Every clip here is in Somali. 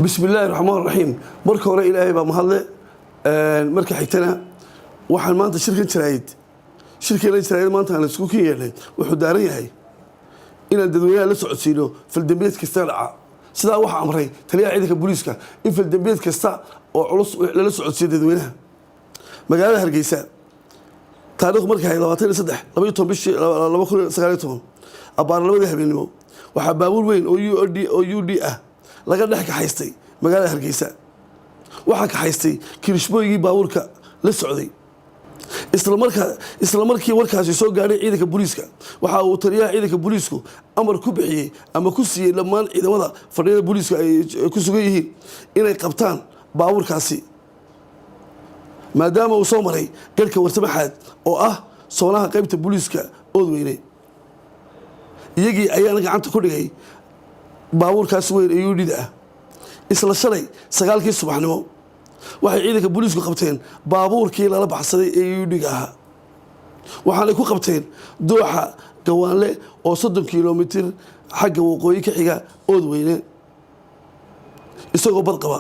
بسم الله الرحمن الرحيم marka hore ilaahay baa mahadle marka xigtana waxaan maanta shirkada maanta aan isku keenay wuxuu daaran yahay in dadweynaha la socodsiino faldambeed kasta dhaca sida waxa amray taliyaha ciidanka booliiska in faldambeed kasta oo culus la socodsiino dadweynaha magaalada Hargeysa taariikh markay 23 bishii 2019 abaarnimada habeenimo waxa baabuur weyn oo UD ah laga dhex ka haystay magaalada Hargeysa waxa ka haystay kirishbooyigii baabuurka la socday isla markii warkaasi soo gaaray ciidanka booliiska waxa uu taliyaha ciidanka booliisku amar ku bixiyay ama ku siiyay dhammaan ciidamada fadhiyada booliiska ay ku sugan yihiin inay qabtaan baabuurkaasi maadaama uu soo maray galka wartamaxaad oo ah soonaha qaybta booliiska Oodweyne iyagii ayaana gacanta ku dhigay baabuurkaas weyn ee UD ah isla shalay 9kii subaxnimo waxay ciidanka booliisku qabteen baabuurkii lala baxsaday ee UD ah waxaana ku qabteen dooxa gawaanle oo 30 kiiloomitir xagga waqooyi ka xiga Oodweyne isagoo bad qaba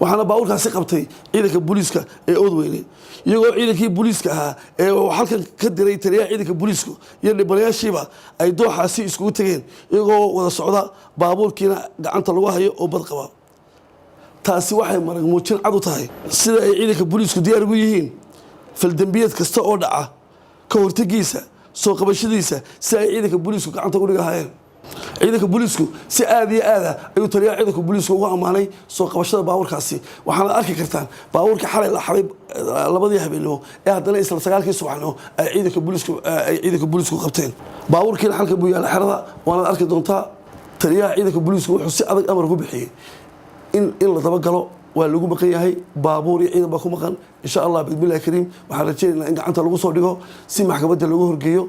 waxaana baabuurkaasi qabtay ciidanka booliiska ee Oodweyne iyagoo ciidankii booliiska ahaa ee halkan ka diray taliyaha ciidanka booliisku iyo dhibanayaashiiba ay dooxaasi isku tageen iyagoo wada socda baabuurkiina gacanta lagu hayo oo bad qaba taasi waxay marag muujin cad u tahay sida ay ciidanka booliisku diyaar ugu yihiin faldambiyeed kasta oo dhaca ka hortagiisa soo qabashadiisa si ay ciidanka booliisku gacanta ugu dhigahayeen ciidanka booliisku si aad iyo aad ayuu taliyaha ciidanka booliisku uga amaanay soo qabashada baabuurkaasi waxaana arki kartaan baabuurka xalay la xaday labadii habeenimo ee haddana isla 9kii subaxnimo ay ciidanka booliisku qabteen baabuurkiina halka buu yaala xerada waana arki doontaa taliyaha ciidanka booliisku wuxuu si adag amar ku bixiyay in la daba galo waa lagu maqan yahay baabuur iyo ciidan baa ku maqan insha Allah bismillaah kariim waxaan rajaynaynaa in gacanta lagu soo dhigo si maxkamadda lagu horgeeyo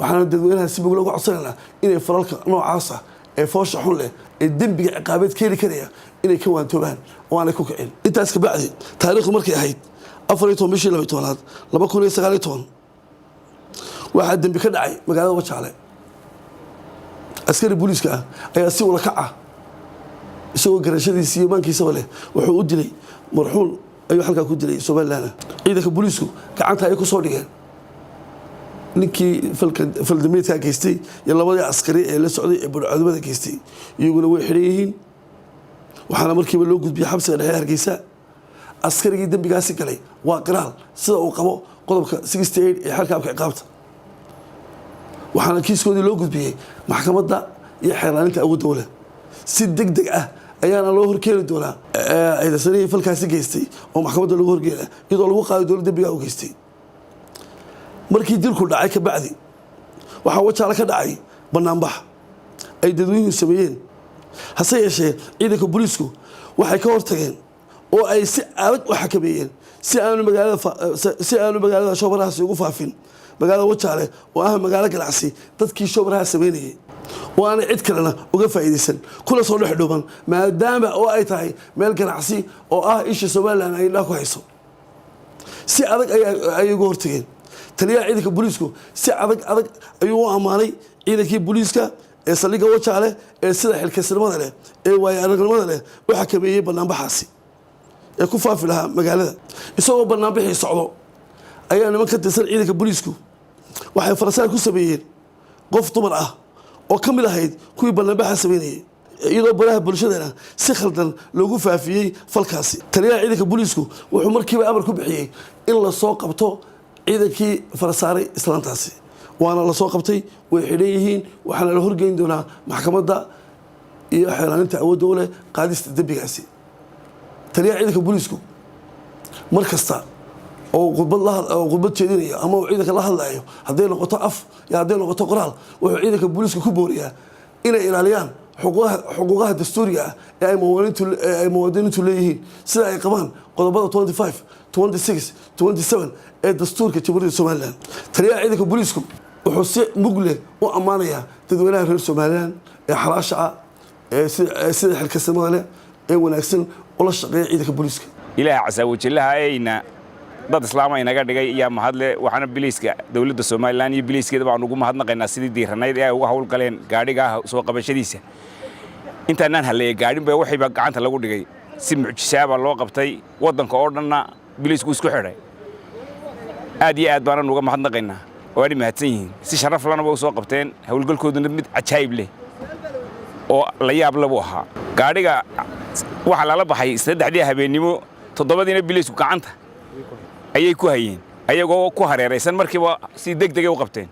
waxaana dadweynaha si bog lagu codsanaynaa inay falalka noocaas ah ee foosha xun leh ee dembiga ciqaabeed keeni karaya inay ka waantoobaan oo aanay ku kicin intaas ka bacdi taariikhdu markay ahayd 14 bishii 12 2019 waxaa dembi ka dhacay magaalada Wajaale askari booliiska ah ayaa si wada kaca isagoo garashadiisa iyo maankiisa leh wuxuu u dilay marxuun ayuu halka ku dilay Soomaaliland ciidanka booliisku gacanta ay ku soo dhigeen ninkii faldameedka geystay iyo labadii askari ee la socday ee burcadnimada geystay iyaguna way xiran yihiin waxaana markiiba loo gudbiyay xabsiga dhexe Hargeysa askarigii dambigaasi galay waa qiraal sida uu qabo qodobka 68 ee xalka ciqaabta waxaana kiiskoodii loo gudbiyay maxkamadda iyo xeelaaninta awoodda dawladda si degdeg ah ayaana loo horkeeni doonaa ciidansadii falkaasi geystay oo maxkamadda lagu horgeeyo iyadoo lagu qaado dawladda dambiga uu geystay markii dilku dhacay ka bacdi waxa Wajaale ka dhacay banaanbax ay dadweynuhu sameeyeen hase yeeshee ciidanka booliisku waxay ka hortageen oo ay si aad u xakameeyeen si aanu magaalada shoobrahaasi ugu faafin magaalada Wajaale oo ah magaalo ganacsi dadkii shoobraha sameeyay waana cid kalena uga faa'iideysan kula soo dhexdhooban maadaama oo ay tahay meel ganacsi oo ah isha Soomaaliland ay dhaaf ku hayso si adag ay uga hortageen taliyaha ciidanka booliisku si adag ayuu u amaanay ciidankii booliiska ee saldhigga Wajaale ee sida xilkasnimada leh ee waayo-aragnimada leh u xakameeyay banaanbaxaasi ee ku faafi lahaa magaalada isagoo banaanbixii socdo ayaa niman ka tirsan ciidanka booliisku waxay farasaan ku sameeyeen qof dumar ah oo ka mid ahayd kuwii banaanbaxa sameeyay iyadoo baraha bulshadana si khaldan loogu faafiyay falkaasi taliyaha ciidanka booliisku wuxuu markiiba amar ku bixiyay in la soo qabto ciidankii farasaaray islaantaasi waana la soo qabtay way xidhan yihiin waxaana la horgeyn doonaa maxkamadda iyo xeelaaninta awoodda u leh qaadista dembigaasi taliyaha ciidanka booliisku mar kasta oo khudbad jeedinaya ama uu ciidanka la hadlayo hadday noqoto af iyo hadday noqoto qoraal wuxuu ciidanka booliisku ku booriyaa inay ilaaliyaan xuquuqaha dastuuriga ah ee ay muwaadiniintu leeyihiin sida ay qabaan qodobada 25 26 27 ee dastuurka Jamhuuriyadda Soomaaliland taliyaha ciidanka booliisku wuxuu si mug leh u amaanayaa dadweynaha reer Soomaaliland ee xalaasha ah ee sida xilkasnimada leh ee wanaagsan oo la shaqeeya ciidanka booliiska ilaahay casawajilaha ayna dad islaam ay naga dhigay iyo mahadle waxaana biliiska dawladda Soomaaliland iyo biliiskeeda baan ugu mahadnaqaynaa sidii diiranayd ee ay uga hawl galeen gaadhiga soo qabashadiisa intaanaan halleeya gaadhin baa waxayba gacanta lagu dhigay si mucjisaaba loo qabtay waddanka oo dhanna biliisku isku xidhay aad iyo aad baanan uga mahadnaqaynaa waana mahadsan yihiin si sharaf lana way soo qabteen hawlgalkooduna mid cajaa'ib leh oo la yaab leh buu ahaa gaadhiga waxa lala baxay 3 habeenimo 7diina biliisku gacanta ayay ku hayeen ayagoo ku hareeraysan markiiba si degdeg ah u qabteen